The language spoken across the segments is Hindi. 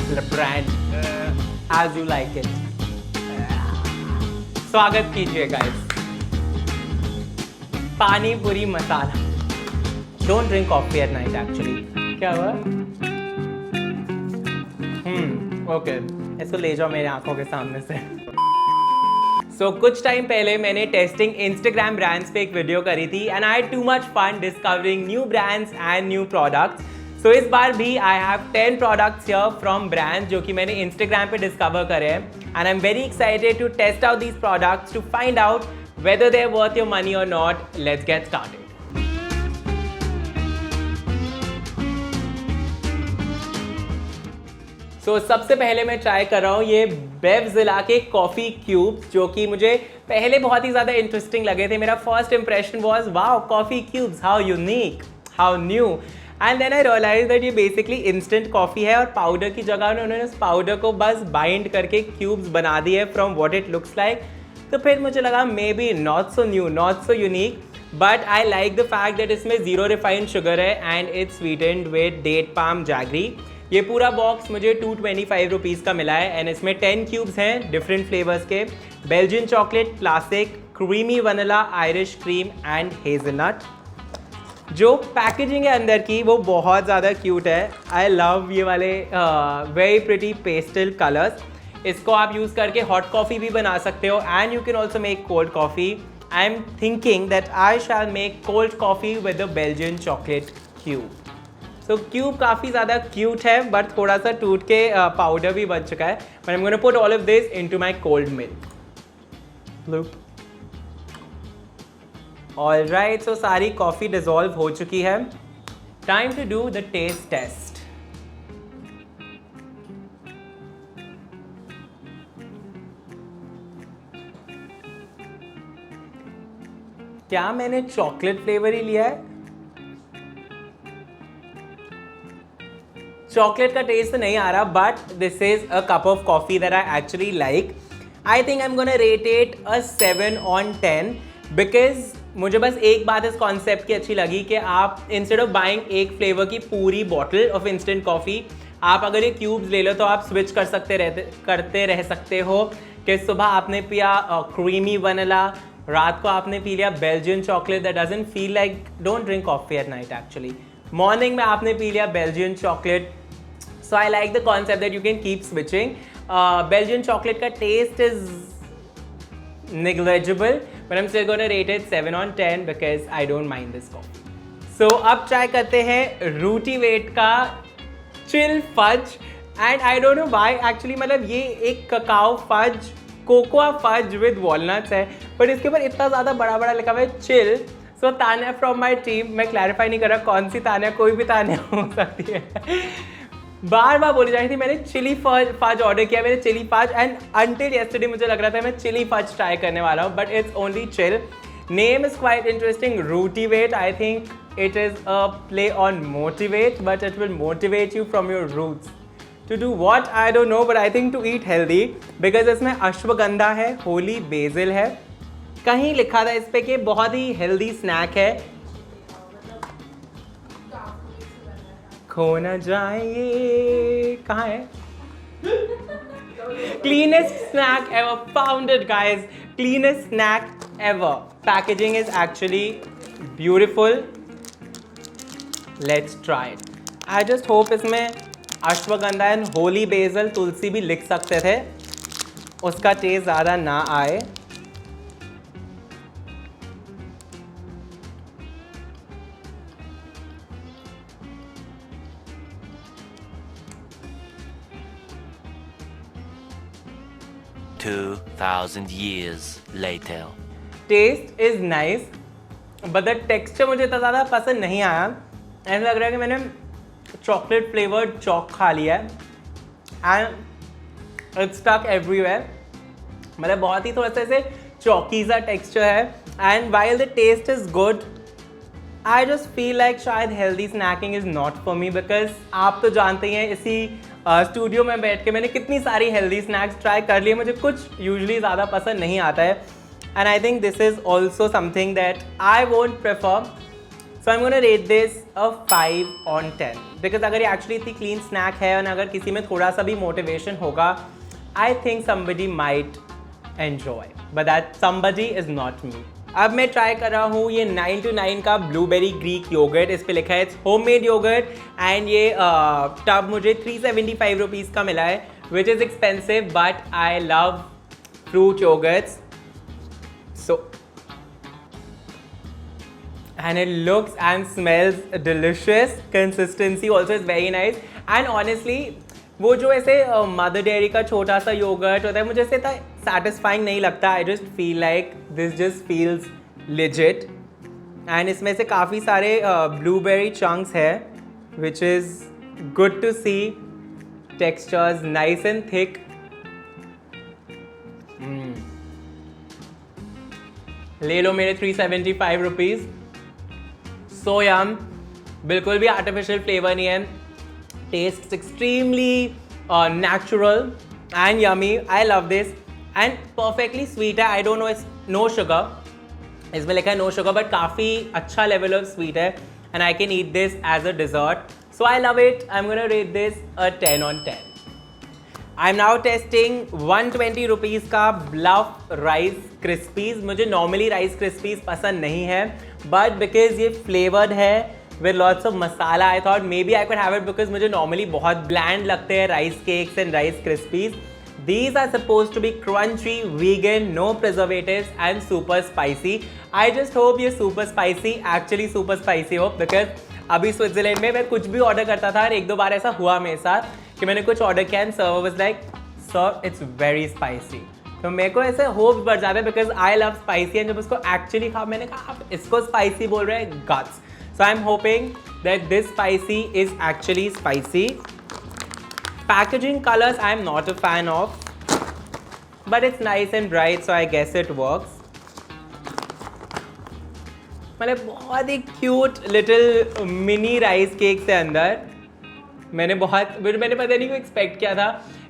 Brand as you like it. स्वागत कीजिए guys, pani puri masala. Don't drink coffee at night actually. क्या हुआ? ओके, इसको ले जाओ मेरे आंखों के सामने से। कुछ टाइम पहले मैंने टेस्टिंग इंस्टाग्राम ब्रांड्स पे एक वीडियो करी थी and I had too much fun discovering new brands and new products. इस बार भी I have 10 products here from brands जो कि मैंने इंस्टाग्राम पे डिस्कवर करे हैं and I am very excited to test out these products to find out whether they're worth your money or not. Let's get started. सबसे पहले मैं ट्राई कर रहा हूँ ये बेवजिला के कॉफ़ी क्यूब्स, जो कि मुझे पहले बहुत ही ज़्यादा इंटरेस्टिंग लगे थे। मेरा first impression was wow, coffee cubes, how unique, how new. And then I realise that ये बेसिकली इंस्टेंट कॉफ़ी है और पाउडर की जगह उन्होंने उस पाउडर को बस बाइंड करके क्यूब्स बना दिए from what it looks like. तो फिर मुझे लगा maybe not so new, not so unique, but I like the fact that इसमें 0 रिफाइंड शुगर है and it's sweetened with date palm jaggery. ये पूरा बॉक्स मुझे 225 रुपीज़ का मिला है एंड इसमें 10 क्यूब्स हैं डिफरेंट फ्लेवर्स के। Belgian chocolate, classic, creamy vanilla, Irish cream and hazelnut. जो पैकेजिंग है अंदर की वो बहुत ज़्यादा क्यूट है। आई लव ये वाले वेरी प्रिटी पेस्टल कलर्स। इसको आप यूज़ करके हॉट कॉफ़ी भी बना सकते हो and you can also make cold coffee. I am thinking that I shell make cold coffee with the Belgian chocolate cube. Cube काफ़ी ज़्यादा क्यूट है बट थोड़ा सा टूट के पाउडर भी बन चुका है। But I am gonna put all of this into my cold milk. Alright, so सारी कॉफ़ी डिज़ोल्व हो चुकी है। Time to do the taste test. क्या मैंने चॉकलेट फ्लेवर ही लिया है? चॉकलेट का टेस्ट तो नहीं आ रहा, but this is a cup of coffee that I actually like. I think I am gonna rate it a 7 on 10 because मुझे बस एक बात इस कॉन्सेप्ट की अच्छी लगी कि आप इंस्टेड ऑफ बाइंग एक फ्लेवर की पूरी बॉटल ऑफ इंस्टेंट कॉफ़ी, आप अगर ये क्यूब्स ले लो तो आप स्विच करते रह सकते हो कि सुबह आपने पिया क्रीमी वनीला, रात को आपने पी लिया Belgian chocolate that doesn't feel like, don't drink coffee at night actually. Morning में आपने पी लिया Belgian chocolate. So I like the concept that you can keep switching. Belgian chocolate का taste is negligible, but I'm still going to rate it 7 on 10 because I don't mind this coffee. अब ट्राई करते हैं रूटी वेट का chill fudge and I don't know why actually, मतलब ये एक cacao fudge, cocoa fudge with walnuts है बट इसके ऊपर इतना ज़्यादा बड़ा बड़ा लिखा हुआ है chill. So Tanya from my team, मैं क्लैरिफाई नहीं कर रहा कौन सी तान्या, कोई भी तान्या हो सकती है। बार बार बोली जा रही थी मैंने चिली फज ऑर्डर किया, मैंने chilli fudge and until yesterday मुझे लग रहा था मैं चिली फज ट्राई करने वाला हूँ, but it's only chill. Name is quite interesting, Rootivate. I think it is a play on motivate, but it will motivate you from your roots to do what I don't know, but I think to eat healthy because इसमें अश्वगंधा है, होली बेसिल है, कहीं लिखा था इस पे कि बहुत ही हेल्दी स्नैक है। खो न जाए ये कहाँ है? Cleanest snack ever founded, guys. Cleanest snack ever. Packaging is actually beautiful. Let's try it. I just hope इसमें अश्वगंधा एंड होली बेसल, तुलसी भी लिख सकते थे, उसका टेस्ट ज़्यादा ना आए। $2,000 years later. Taste is nice but the texture मुझे इतना ज़्यादा पसंद नहीं आया। ऐसा लग रहा है कि मैंने चॉकलेट फ्लेवर्ड चॉक खा लिया है एंड इट्स स्टक एवरीवेयर। मतलब बहुत ही थोड़ा सा ऐसे चौकी सा टेक्सचर है and while the taste is good, I just feel like शायद healthy snacking is not for me because आप तो जानते ही हैं इसी स्टूडियो में बैठ के मैंने कितनी सारी हेल्दी स्नैक्स ट्राई कर लिए, मुझे कुछ यूजुअली ज़्यादा पसंद नहीं आता है and I think this is also something that I won't prefer so I am gonna rate this a 5 on 10 because अगर ये एक्चुअली इतनी क्लीन स्नैक है और अगर किसी में थोड़ा सा भी मोटिवेशन होगा, I think somebody might enjoy, but that somebody is not me. अब मैं ट्राई कर रहा हूँ ये 9 to 9 का ब्लूबेरी ग्रीक योगर्ट. इस पे लिखा है इट्स होममेड योगर्ट एंड ये टब मुझे 375 रुपीज़ का मिला है, which is expensive but I love fruit yoghurts. So and it looks and smells delicious. Consistency also is very nice and honestly वो जो ऐसे मदर डेयरी का छोटा सा योगर्ट होता है मुझे ऐसे इतना satisfying नहीं लगता. I just feel like this just feels legit and इसमें से काफ़ी सारे blueberry chunks है which is good to see. Textures nice and thick. ले लो मेरे 375 रुपीज़. So yum, बिल्कुल भी आर्टिफिशियल फ्लेवर नहीं है. Taste extremely natural and yummy. I love this and perfectly sweet है. I don't know it's no sugar. इसमें लिखा है नो शुगर बट काफ़ी अच्छा लेवल ऑफ स्वीट है and I can eat this as a dessert. So I love it. I am gonna rate this a 10 on 10. I am now testing 120 rupees का ब्लफ राइस क्रिस्पीज़. मुझे नॉर्मली राइस क्रिस्पीज़ पसंद नहीं है बट बिकॉज ये फ्लेवर्ड है with lots of masala I thought maybe I could have it because मुझे नॉर्मली बहुत ब्लैंड लगते हैं rice cakes and rice crispies. These are supposed to be crunchy, vegan, no preservatives and super spicy. I just hope ये super spicy actually super spicy हो because अभी स्विट्जरलैंड में मैं कुछ भी ऑर्डर करता था और एक दो बार ऐसा हुआ मेरे साथ कि मैंने कुछ ऑर्डर किया and server was like sir it's very spicy. तो मेरे को ऐसे होप्स बढ़ जाते हैं because I love spicy and जब उसको एक्चुअली खा मैंने कहा आप इसको स्पाइसी बोल रहे हैं guts. So I am hoping that this spicy is actually spicy. Packaging colors I am not a fan of, but it's nice and bright, so I guess it works. मतलब बहुत ही cute little mini rice cake से अंदर मैंने पता नहीं क्यों एक्सपेक्ट किया था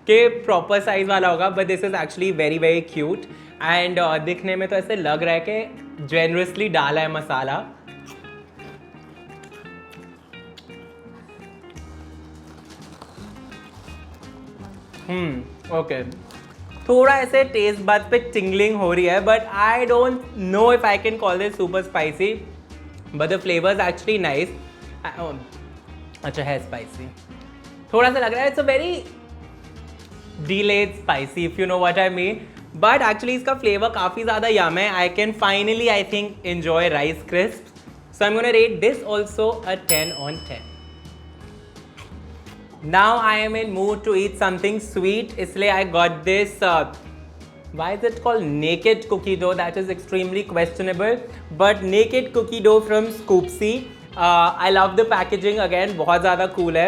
कि प्रॉपर साइज वाला होगा but this is actually very very cute and दिखने में तो ऐसे लग रहा है कि जेनरसली डाला है मसाला. ओके थोड़ा ऐसे टेस्ट बड पे टिंगलिंग हो रही है but I don't know if I can call this super spicy but the flavours actually nice. अच्छा है स्पाइसी थोड़ा सा लग रहा है. It's a very delayed spicy if you know what I mean but actually इसका फ्लेवर काफ़ी ज़्यादा यम है. I can finally I think enjoy rice crisp. So I am gonna rate this also a 10 on 10. Now I am in mood to eat something sweet. इसलिए I got this. Why is it called naked cookie dough? That is extremely questionable. But naked cookie dough from Scoopsy. I love the packaging again. बहुत ज़्यादा cool है.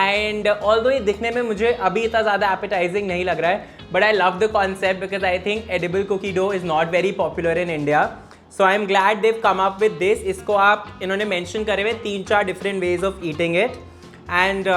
And although ये दिखने में मुझे अभी इतना ज़्यादा appetizing नहीं लग रहा है, but I love the concept because I think edible cookie dough is not very popular in India. So I am glad they've come up with this. इसको आप इन्होंने mention करे हुए 3-4 different ways of eating it. And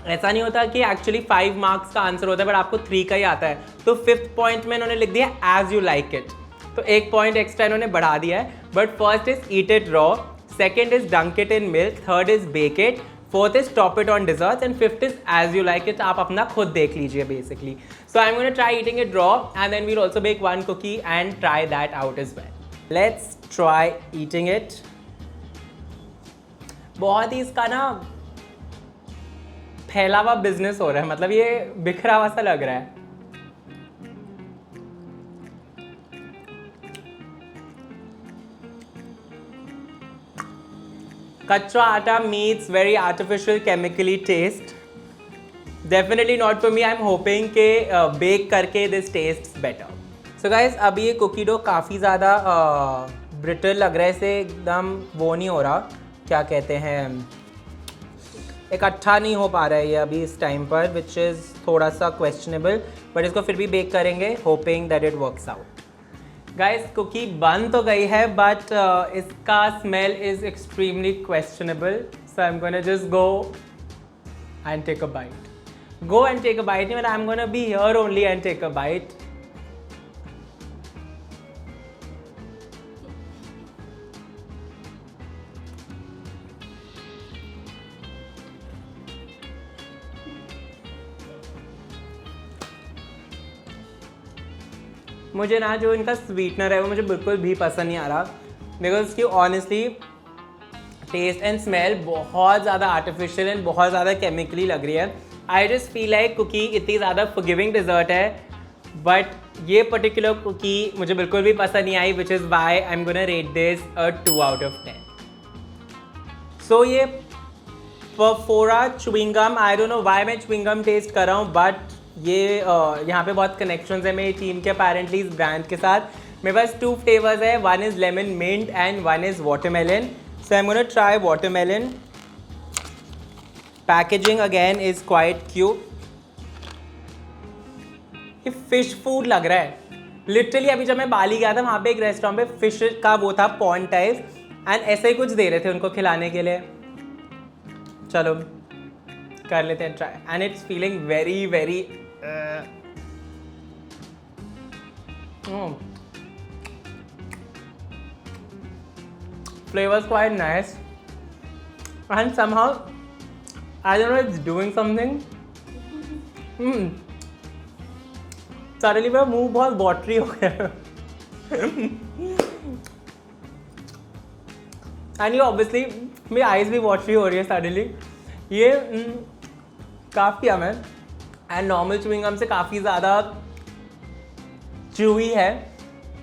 ऐसा नहीं होता कि एक्चुअली 5 मार्क्स का आंसर होता है बट आपको 3 का ही आता है. तो 5th पॉइंट में इन्होंने लिख दिया एज यू लाइक इट. तो 1 पॉइंट एक्स्ट्रा इन्होंने बढ़ा दिया है. But first is eat it raw, second is dunk it in milk, third is bake it, fourth is top it on desserts and fifth is as you like it. आप अपना खुद देख लीजिए basically. So I am gonna try eating it raw and then we'll also bake 1 cookie and try that out as well. Let's try eating it. बहुत ही इसका ना फैला हुआ बिजनेस हो रहा है, मतलब ये बिखरा हुआ सा लग रहा है. कच्चा आटा meets very artificial chemically taste. Definitely not for me. I am hoping के बेक करके this taste better. So guys अभी ये कुकी डो काफ़ी ज़्यादा ब्रिटल लग रहा है. इसे एकदम वो नहीं हो रहा, क्या कहते हैं, इकट्ठा नहीं हो पा रहा है ये अभी इस टाइम पर, विच इज़ थोड़ा सा क्वेश्चनेबल. बट इसको फिर भी बेक करेंगे hoping that it works out. Guys cookie बन तो गई है बट इसका smell is extremely questionable. So I am gonna just go and take a bite. Go and take a bite नहीं, I am gonna be here only and take a bite. मुझे ना जो इनका स्वीटनर है वो मुझे बिल्कुल भी पसंद नहीं आ रहा, बिकॉज उसकी ऑनेस्टली टेस्ट एंड स्मेल बहुत ज़्यादा आर्टिफिशियल एंड बहुत ज़्यादा केमिकली लग रही है. I just feel like cookie इतनी ज़्यादा फॉरगिविंग डिज़र्ट है, बट ये पर्टिकुलर कुकी मुझे बिल्कुल भी पसंद नहीं आई, which is why I am gonna rate this a 2 out of 10. सो ये Perfora chewing gum, I don't know why मैं च्युइंगम टेस्ट कर रहा हूँ, बट ये यहाँ पे बहुत कनेक्शंस है मेरी टीम के अपेरेंटली इस ब्रांड के साथ. मेरे पास 2 फ्लेवर्स है, one is lemon mint and one is watermelon. So I am gonna try watermelon. Packaging again is quite cute. ये फिश फूड लग रहा है लिटरली. अभी जब मैं बाली गया था वहाँ पे एक रेस्टोरेंट पे फिश का वो था पॉन्ड टाइप, एंड ऐसे ही कुछ दे रहे थे उनको खिलाने के लिए. चलो कर लेते हैं try. And it's feeling very very flavors quite nice and somehow I don't know, it's doing something. Suddenly मेरा मुंह बहुत वाटरी हो गया. एंड ये ऑब्वियसली मेरी आइज भी वाटरी हो रही है सडनली. ये काफ़ी अम है एंड नॉर्मल च्युइंगम से काफ़ी ज़्यादा च्यूई है.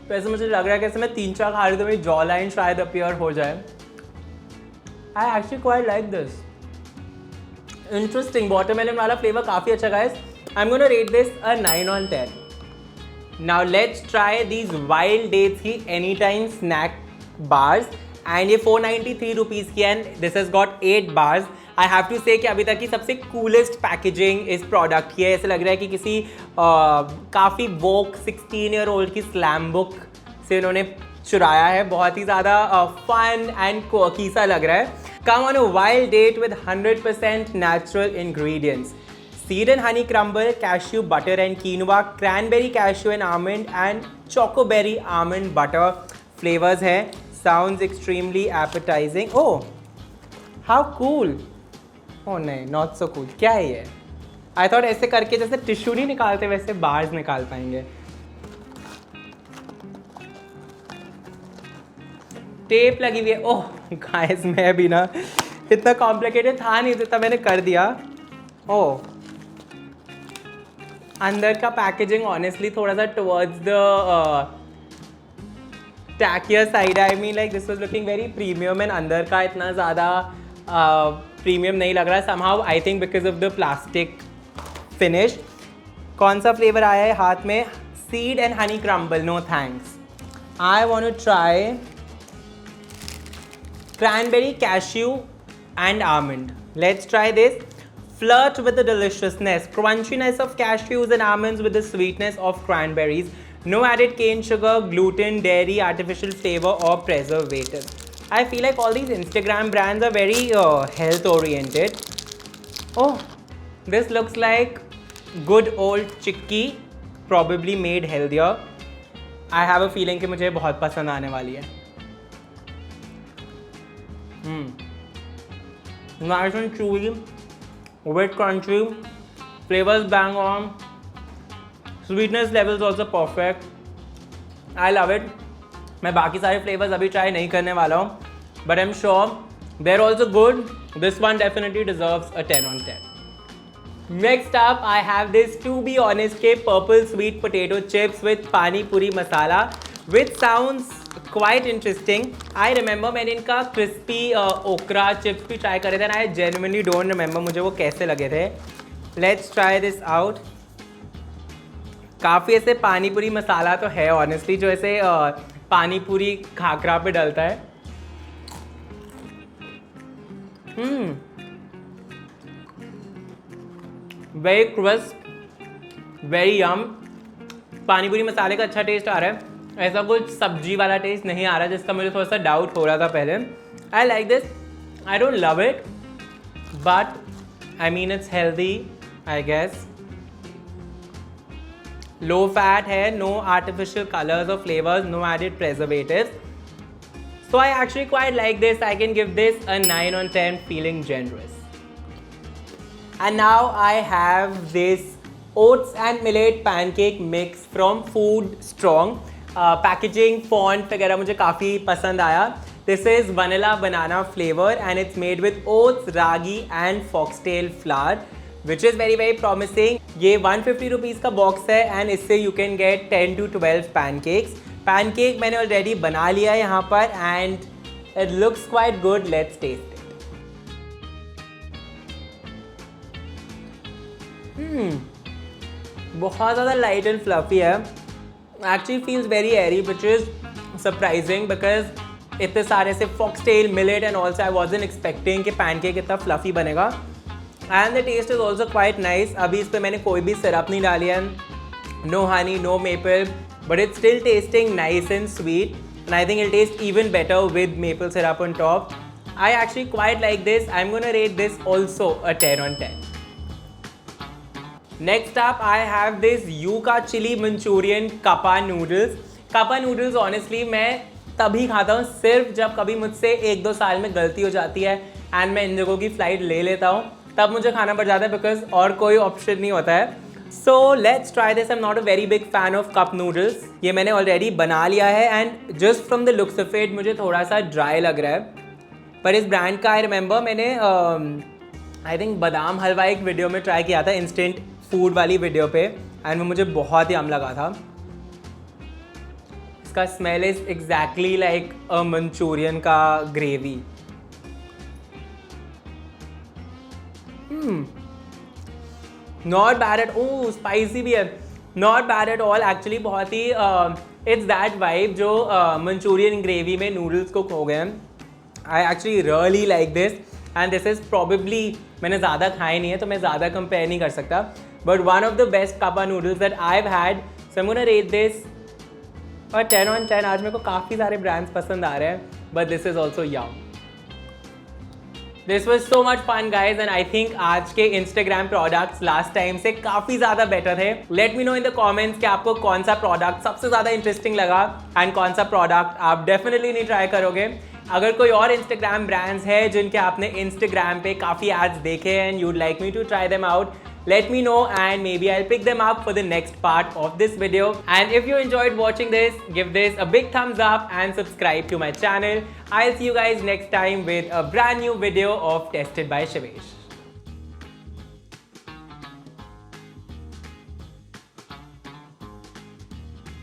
तो ऐसे मुझे लग रहा है कि ऐसे मैं 3-4 खा रही तो मेरी जॉ लाइन शायद अपीयर हो जाए. I actually quite like this. Interesting. Watermelon वाला फ्लेवर काफ़ी अच्छा guys. I am gonna rate this a 9 on 10. Now let's try these wild dates की any time snack bars. And ये 493 रुपीज़ की and this has got 8 bars. I have to say कि अभी तक की सबसे कूलेस्ट पैकेजिंग इस प्रोडक्ट की है. ऐसे लग रहा है कि किसी काफ़ी वोक 16-year-old की स्लैम बुक से इन्होंने चुराया है. बहुत ही ज़्यादा फन एंड क्वर्की सा लग रहा है. Come on a wild date with 100% natural ingredients. Seed and honey crumble, cashew butter and quinoa, cranberry cashew and almond and chocoberry almond butter flavours हैं. Sounds extremely appetising. Oh how cool. Oh नहीं, नॉट सो कूल. क्या है ये? आई थॉट ऐसे करके जैसे टिश्यू नहीं निकालते वैसे बार्स निकाल पाएंगे. टेप लगी हुई है. ओह गाइस, मैं भी ना इतना कॉम्प्लिकेटेड था नहीं जितना मैंने कर दिया. ओह अंदर का पैकेजिंग ऑनेस्टली थोड़ा सा towards the tackier side. I mean like this was looking very premium and अंदर का इतना ज़्यादा प्रीमियम नहीं लग रहा somehow. I think because of the plastic finish. कौन सा फ्लेवर आया है हाथ में? Seed and honey crumble. No thanks. I want to try cranberry, cashew and almond. Let's try this. Flirt with the deliciousness, crunchiness of cashews and almonds with the sweetness of cranberries. No added cane sugar, gluten, dairy, artificial flavor or preservative. I feel like all these Instagram brands are very health oriented. Oh, this looks like good old chicky, probably made healthier. I have a feeling कि मुझे बहुत पसंद आने वाली है. Nice and chewy, with crunchy, flavors bang on, sweetness levels also perfect. I love it. मैं बाकी सारे फ्लेवर्स अभी ट्राई नहीं करने वाला हूँ, but I'm sure they're also good. This one definitely deserves a 10 on 10. Next up, I have this, to be honest, के purple sweet potato chips with pani puri masala, which sounds quite interesting. I remember मैंने इनका crispy okra chips भी ट्राई करे थे and I genuinely don't remember मुझे वो कैसे लगे थे. Let's try this out. काफ़ी ऐसे पानी पूरी मसाला तो है honestly, जो ऐसे पानी पूरी खाकरा पे डलता है. Very crisp, very yum. पानी पूरी मसाले का अच्छा टेस्ट आ रहा है. ऐसा कुछ सब्जी वाला टेस्ट नहीं आ रहा जिसका मुझे थोड़ा सा डाउट हो रहा था पहले. I like this. I don't love it but I mean it's healthy I guess. Low fat है, नो आर्टिफिशियल कलर्स और flavours, no added preservatives. So I actually quite like this. I can give this a 9 on 10 feeling generous. And now I have this oats and millet pancake mix from Food Strong. Packaging font वगैरह मुझे काफ़ी पसंद आया. This is vanilla banana flavour and it's made with oats, ragi and foxtail flour which is very very promising. ये 150 रुपीज़ का बॉक्स है एंड इससे you can get 10 to 12 pancakes. Pancake मैंने ऑलरेडी बना लिया है यहाँ पर and it looks quite good. Let's test it. बहुत ज़्यादा लाइट एंड फ्लफी है. Actually feels very airy, which is surprising because इतने सारे से foxtail, millet and also I wasn't expecting कि pancake इतना fluffy बनेगा. And the taste is also quite nice. अभी इस पे मैंने कोई भी syrup नहीं डाली है, no honey, no maple, but it's still tasting nice and sweet. And I think it'll taste even better with maple syrup on top. I actually quite like this. I'm gonna rate this also a 10 on 10. Next up, I have this Yuca Chili Manchurian Kappa Noodles. Kappa Noodles honestly मैं तभी खाता हूँ सिर्फ जब कभी मुझसे 1-2 साल में गलती हो जाती है एंड मैं इन जगहों की फ़्लाइट ले लेता हूँ, तब मुझे खाना पड़ जाता है बिकॉज और कोई ऑप्शन नहीं होता है. So let's try this. I am not a very big fan of cup noodles. ये मैंने ऑलरेडी बना लिया है and just from the looks of it मुझे थोड़ा सा ड्राई लग रहा है. पर इस ब्रांड का आई रिमेंबर मैंने आई थिंक बादाम हलवा एक वीडियो में ट्राई किया था, इंस्टेंट फूड वाली वीडियो पे, एंड वो मुझे बहुत ही यम लगा था. इसका smell is exactly like a Manchurian का gravy. Not bad at. Oh spicy भी है. Not bad at all actually. बहुत ही इट्स दैट वाइब जो मंचूरियन ग्रेवी में नूडल्स कुक हो गए हैं. I actually really like this and this is probably, मैंने ज़्यादा खाए नहीं है तो मैं ज़्यादा कंपेयर नहीं कर सकता, but one of the best कापा noodles that I have had. So I am gonna rate this और 10 on 10. आज मेरे को काफ़ी सारे ब्रांड्स पसंद आ रहे हैं, but this is also yum. This was so much fun guys and I think आज के इंस्टाग्राम प्रोडक्ट्स लास्ट टाइम से काफ़ी ज़्यादा बेटर थे. Let me know in the comments कि आपको कौन सा प्रोडक्ट सबसे ज़्यादा इंटरेस्टिंग लगा एंड कौन सा प्रोडक्ट आप डेफिनेटली नहीं ट्राई करोगे. अगर कोई और इंस्टाग्राम ब्रांड्स है जिनके आपने इंस्टाग्राम पे काफ़ी एड्स देखे हैं and you'd like me to try them out, let me know and maybe I'll pick them up for the next part of this video. And if you enjoyed watching this, give this a big thumbs up and subscribe to my channel. I'll see you guys next time with a brand new video of Tested by Shivesh.